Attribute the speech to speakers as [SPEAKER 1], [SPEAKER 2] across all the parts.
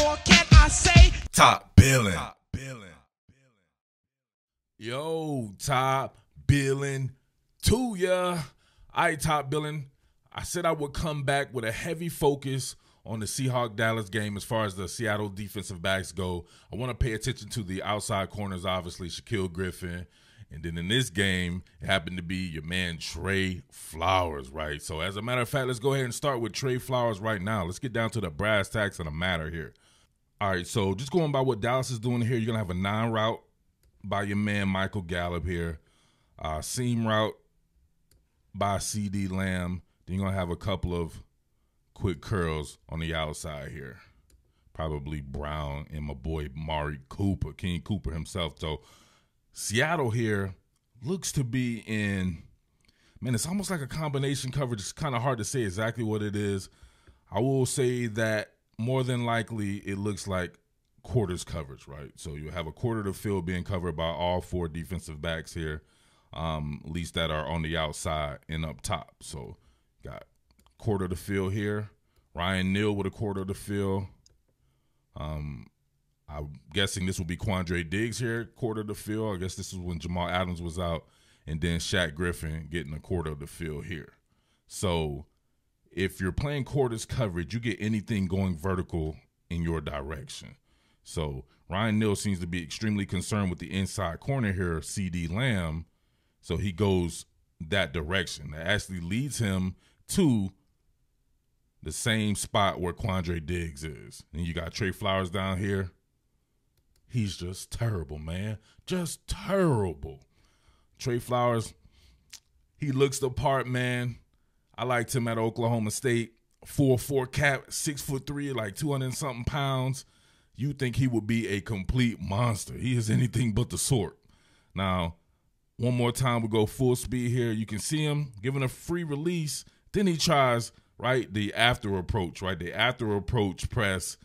[SPEAKER 1] more can I say?
[SPEAKER 2] Top Billin. Yo, Top Billin to ya. I Top Billin. I said I would come back with a heavy focus on the Seahawks-Dallas game as far as the Seattle defensive backs go. I want to pay attention to the outside corners, obviously, Shaquill, Griffin. And then in this game, it happened to be your man Trey Flowers, right? So as a matter of fact, let's go ahead and start with Trey Flowers right now. Let's get down to the brass tacks of the matter here. All right, so just going by what Dallas is doing here, you're going to have a 9 route by your man Michael Gallup here. Seam route by CD Lamb. Then you're going to have a couple of quick curls on the outside here. Probably Brown and my boy Mari Cooper, King Cooper himself. So Seattle here looks to be in, man, it's almost like a combination coverage. It's kind of hard to say exactly what it is. I will say that more than likely it looks like quarters coverage, right? So you have a quarter of the field being covered by all 4 defensive backs here, at least that are on the outside and up top. So got quarter of the field here. Ryan Neal with a quarter of the field. I'm guessing this will be Quandre Diggs here, quarter of the field. I guess this is when Jamal Adams was out. And then Shaq Griffin getting a quarter of the field here. So if you're playing quarters coverage, you get anything going vertical in your direction. So Ryan Neal seems to be extremely concerned with the inside corner here, CD Lamb. So he goes that direction. That actually leads him to the same spot where Quandre Diggs is. And you got Trey Flowers down here. He's just terrible, man. Just terrible. Trey Flowers, he looks the part, man. I liked him at Oklahoma State. 4'4" cap, 6'3", like 200-something pounds. You think he would be a complete monster. He is anything but the sort. Now, one more time, we go full speed here. You can see him giving a free release. Then he tries, right, the after approach, right? The after approach press.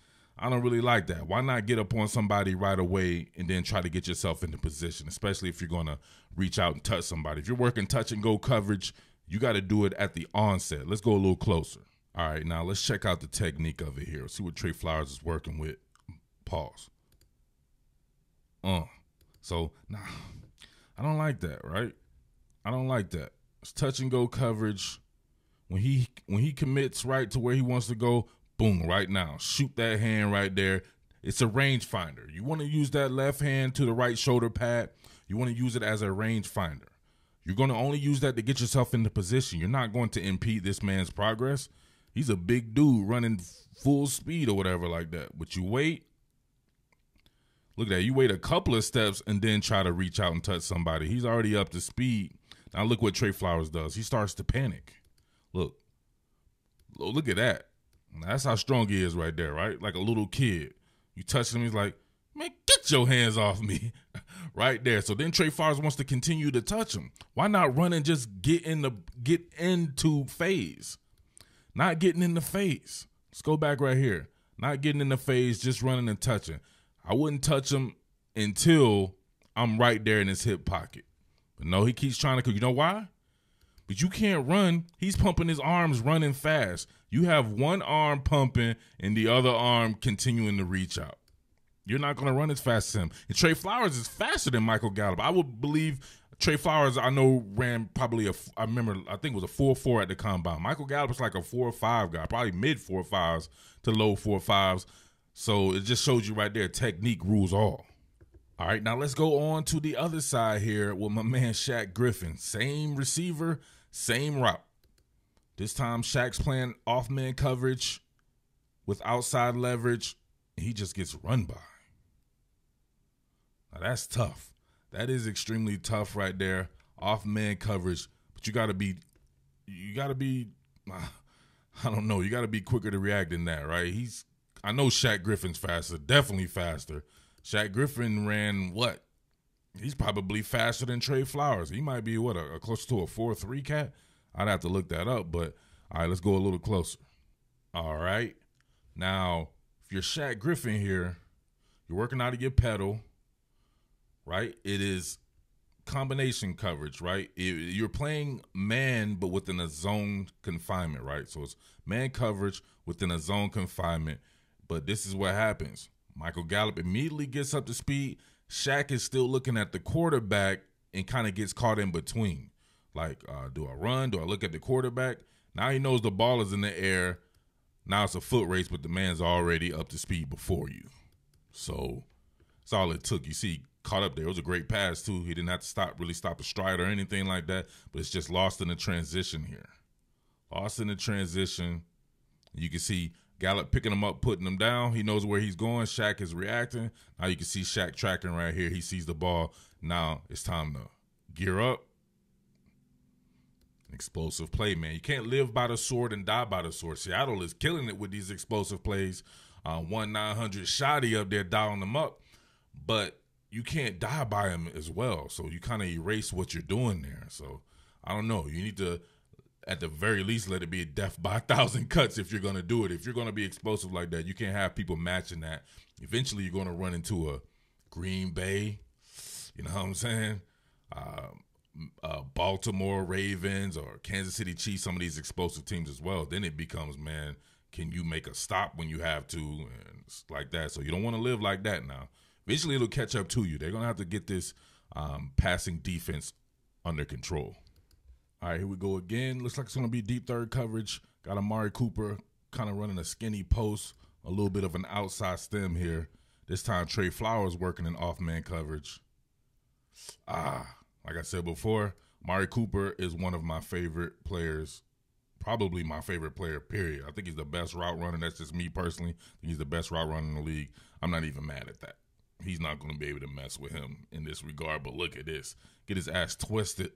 [SPEAKER 2] I don't really like that. Why not get up on somebody right away and then try to get yourself into position, especially if you're going to reach out and touch somebody. If you're working touch and go coverage, you got to do it at the onset. Let's go a little closer. All right, now let's check out the technique of it here. See what Trey Flowers is working with. Pause. So, nah, I don't like that, right? I don't like that. It's touch and go coverage. When he commits right to where he wants to go, boom, right now. Shoot that hand right there. It's a rangefinder. You want to use that left hand to the right shoulder pad. You want to use it as a rangefinder. You're going to only use that to get yourself into position. You're not going to impede this man's progress. He's a big dude running full speed or whatever like that. But you wait. Look at that. You wait a couple of steps and then try to reach out and touch somebody. He's already up to speed. Now look what Trey Flowers does. He starts to panic. Look at that. That's how strong he is right there, right? Like a little kid. You touch him, he's like, man, get your hands off me. Right there. So then Trey Flowers wants to continue to touch him. Why not run and just get into phase? Not getting in the phase. Let's go back right here. Not getting in the phase, just running and touching. I wouldn't touch him until I'm right there in his hip pocket. But no, he keeps trying to. You know why? But you can't run. He's pumping his arms, running fast. You have one arm pumping and the other arm continuing to reach out. You're not going to run as fast as him. And Trey Flowers is faster than Michael Gallup. I would believe Trey Flowers, I know, ran probably I think it was a 4.4 at the combine. Michael Gallup was like a 4.5 guy, probably mid 4.5s to low 4.5s. So it just shows you right there, technique rules all. All right, now let's go on to the other side here with my man Shaq Griffin. Same receiver, same route. This time Shaq's playing off-man coverage with outside leverage, and he just gets run by. Now that's tough. That is extremely tough right there. Off-man coverage, but you got to be, I don't know, you got to be quicker to react than that, right? I know Shaq Griffin's faster, definitely faster. Shaq Griffin ran what? He's probably faster than Trey Flowers. He might be what, a close to a 4.3 cat? I'd have to look that up, but all right, let's go a little closer. All right. Now, if you're Shaq Griffin here, you're working out of your pedal, right? It is combination coverage, right? You're playing man, but within a zone confinement, right? So it's man coverage within a zone confinement. But this is what happens. Michael Gallup immediately gets up to speed. Shaq is still looking at the quarterback and kind of gets caught in between. Like, do I run? Do I look at the quarterback? Now he knows the ball is in the air. Now it's a foot race, but the man's already up to speed before you. So that's all it took. You see, caught up there. It was a great pass, too. He didn't have to really stop a stride or anything like that, but it's just lost in the transition here. Lost in the transition. You can see Gallup picking him up, putting him down. He knows where he's going. Shaq is reacting. Now you can see Shaq tracking right here. He sees the ball. Now it's time to gear up. Explosive play, man. You can't live by the sword and die by the sword. Seattle is killing it with these explosive plays. 1-900 Shotty up there dialing them up. But you can't die by him as well. So you kind of erase what you're doing there. So I don't know. You need to, at the very least, let it be a death by 1,000 cuts if you're going to do it. If you're going to be explosive like that, you can't have people matching that. Eventually, you're going to run into a Green Bay, you know what I'm saying? Baltimore Ravens or Kansas City Chiefs, some of these explosive teams as well. Then it becomes, man, can you make a stop when you have to and like that? So you don't want to live like that now. Eventually, it'll catch up to you. They're going to have to get this passing defense under control. All right, here we go again. Looks like it's going to be deep third coverage. Got Amari Cooper kind of running a skinny post, a little bit of an outside stem here. This time, Trey Flowers working in off-man coverage. Like I said before, Amari Cooper is one of my favorite players, probably my favorite player, period. I think he's the best route runner. That's just me personally. I think he's the best route runner in the league. I'm not even mad at that. He's not going to be able to mess with him in this regard, but look at this. Get his ass twisted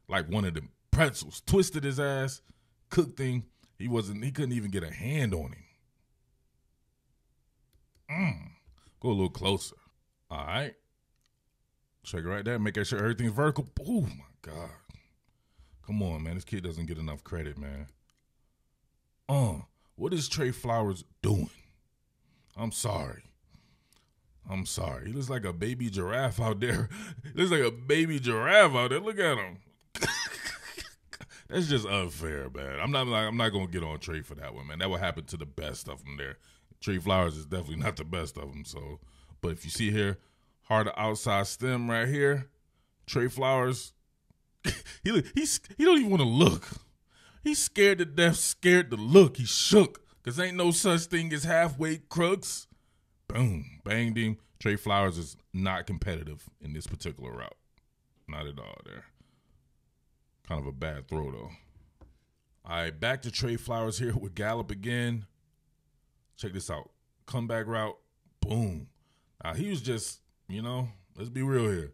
[SPEAKER 2] like one of them pretzels. Twisted his ass, cooked him. He couldn't even get a hand on him. Go a little closer. All right. Check it right there. Make sure everything's vertical. Oh, my God. Come on, man. This kid doesn't get enough credit, man. What is Trey Flowers doing? I'm sorry. He looks like a baby giraffe out there. Look at him. That's just unfair, man. I'm not gonna get on Trey for that one, man. That would happen to the best of them there. Trey Flowers is definitely not the best of them. So, but if you see here, hard outside stem right here, Trey Flowers, he don't even want to look. He's scared to death, scared to look. He shook because ain't no such thing as halfway crooks. Boom, banged him. Trey Flowers is not competitive in this particular route. Not at all there. Kind of a bad throw, though. All right, back to Trey Flowers here with Gallup again. Check this out. Comeback route. Boom. He was just, let's be real here.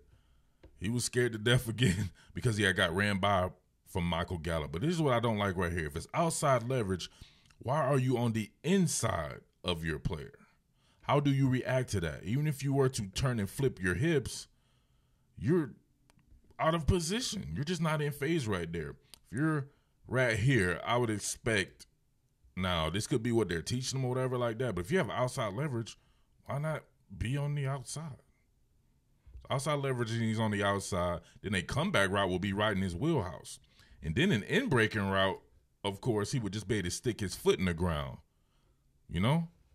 [SPEAKER 2] He was scared to death again because he had got ran by from Michael Gallup. But this is what I don't like right here. If it's outside leverage, why are you on the inside of your player? How do you react to that? Even if you were to turn and flip your hips, you're out of position. You're just not in phase right there. If you're right here, I would expect, now this could be what they're teaching them or whatever like that, but if you have outside leverage, why not be on the outside? Outside leverage, and he's on the outside. Then a comeback route will be right in his wheelhouse. And then an in-breaking route, of course, he would just be able to stick his foot in the ground,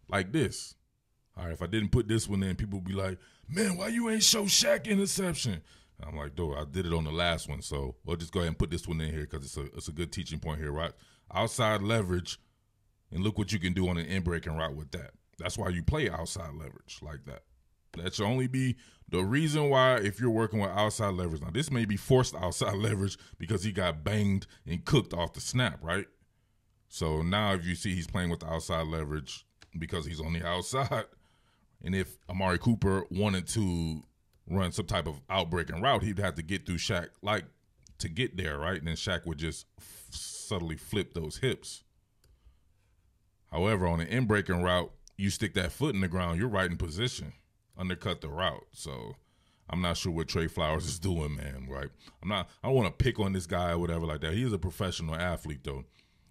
[SPEAKER 2] like this. All right, if I didn't put this one in, people would be like, man, why you ain't show Shaq interception? I'm like, dude, I did it on the last one, so we'll just go ahead and put this one in here because it's a good teaching point here, right? Outside leverage, and look what you can do on an in-breaking route with that. That's why you play outside leverage like that. That should only be the reason why if you're working with outside leverage. Now, this may be forced outside leverage because he got banged and cooked off the snap, right? So now if you see he's playing with the outside leverage because he's on the outside, and if Amari Cooper wanted to run some type of outbreaking route, he'd have to get through Shaq to get there, right? And then Shaq would just subtly flip those hips. However, on an in-breaking route, you stick that foot in the ground, you're right in position, undercut the route. So I'm not sure what Trey Flowers is doing, man, right? I don't want to pick on this guy or whatever like that. He is a professional athlete, though,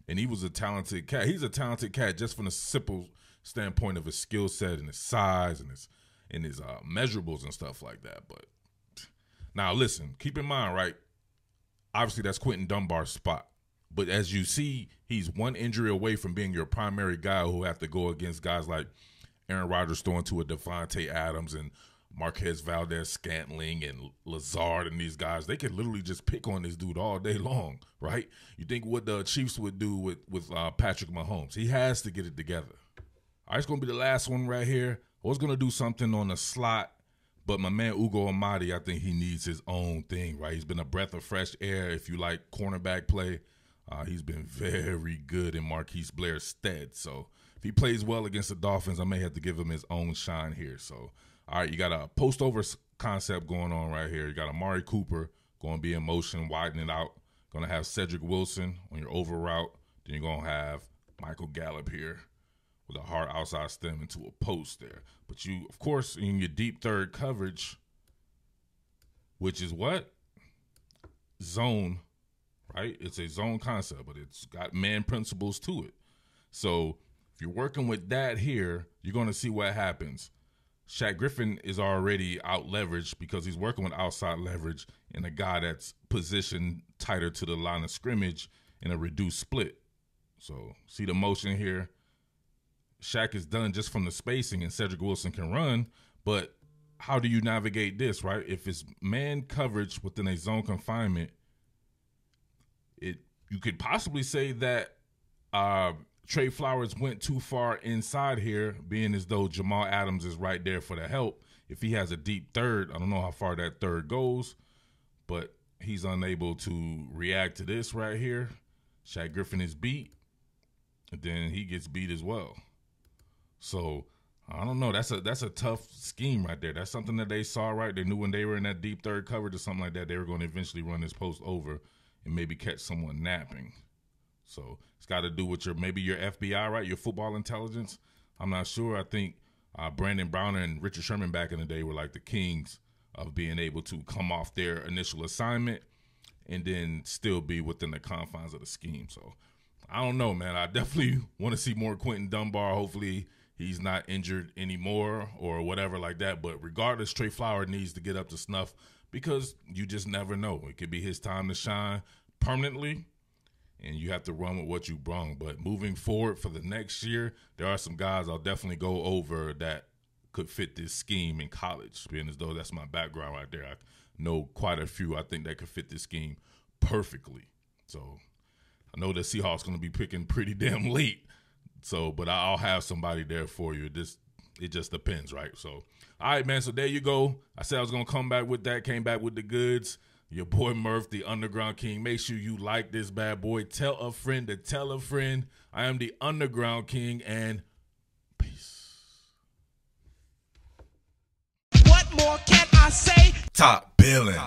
[SPEAKER 2] and he was a talented cat. He's a talented cat just from the simple standpoint of his skill set and his size and his measurables and stuff like that. But now listen, keep in mind, right? Obviously that's Quentin Dunbar's spot. But as you see, he's one injury away from being your primary guy who have to go against guys like Aaron Rodgers throwing to a Devontae Adams and Marquez Valdez-Scantling and Lazard and these guys, they could literally just pick on this dude all day long, right? You think what the Chiefs would do with Patrick Mahomes. He has to get it together. All right, it's going to be the last one right here. I was going to do something on the slot, but my man Ugo Amadi, I think he needs his own thing, right? He's been a breath of fresh air if you like cornerback play. He's been very good in Marquise Blair's stead. So if he plays well against the Dolphins, I may have to give him his own shine here. So, all right, you got a post-over concept going on right here. You got Amari Cooper going to be in motion, widening out. Going to have Cedric Wilson on your over route. Then you're going to have Michael Gallup here with a hard outside stem into a post there. But you, of course, in your deep third coverage, which is what? Zone, right? It's a zone concept, but it's got man principles to it. So if you're working with that here, you're going to see what happens. Shaq Griffin is already out leveraged because he's working with outside leverage and a guy that's positioned tighter to the line of scrimmage in a reduced split. So see the motion here. Shaq is done just from the spacing and Cedric Wilson can run, but how do you navigate this, right? If it's man coverage within a zone confinement, you could possibly say that Trey Flowers went too far inside here, being as though Jamal Adams is right there for the help. If he has a deep third, I don't know how far that third goes, but he's unable to react to this right here. Shaq Griffin is beat, and then he gets beat as well. So I don't know. That's a tough scheme right there. That's something that they saw, right? They knew when they were in that deep third coverage or something like that, they were going to eventually run this post over and maybe catch someone napping. So it's got to do with your FBI, right? Your football intelligence. I'm not sure. I think Brandon Browner and Richard Sherman back in the day were like the kings of being able to come off their initial assignment and then still be within the confines of the scheme. So I don't know, man. I definitely want to see more Quentin Dunbar. Hopefully he's not injured anymore or whatever like that. But regardless, Trey Flower needs to get up to snuff because you just never know. It could be his time to shine permanently, and you have to run with what you brung. But moving forward for the next year, there are some guys I'll definitely go over that could fit this scheme in college, being as though that's my background right there. I know quite a few I think that could fit this scheme perfectly. So I know the Seahawks going to be picking pretty damn late. So, but I'll have somebody there for you. It just depends, right? So, all right, man. So there you go. I said I was going to come back with that. Came back with the goods. Your boy Murf, the Underground King. Make sure you like this bad boy. Tell a friend to tell a friend. I am the Underground King, and peace.
[SPEAKER 1] What more can I say?
[SPEAKER 2] Top Billin.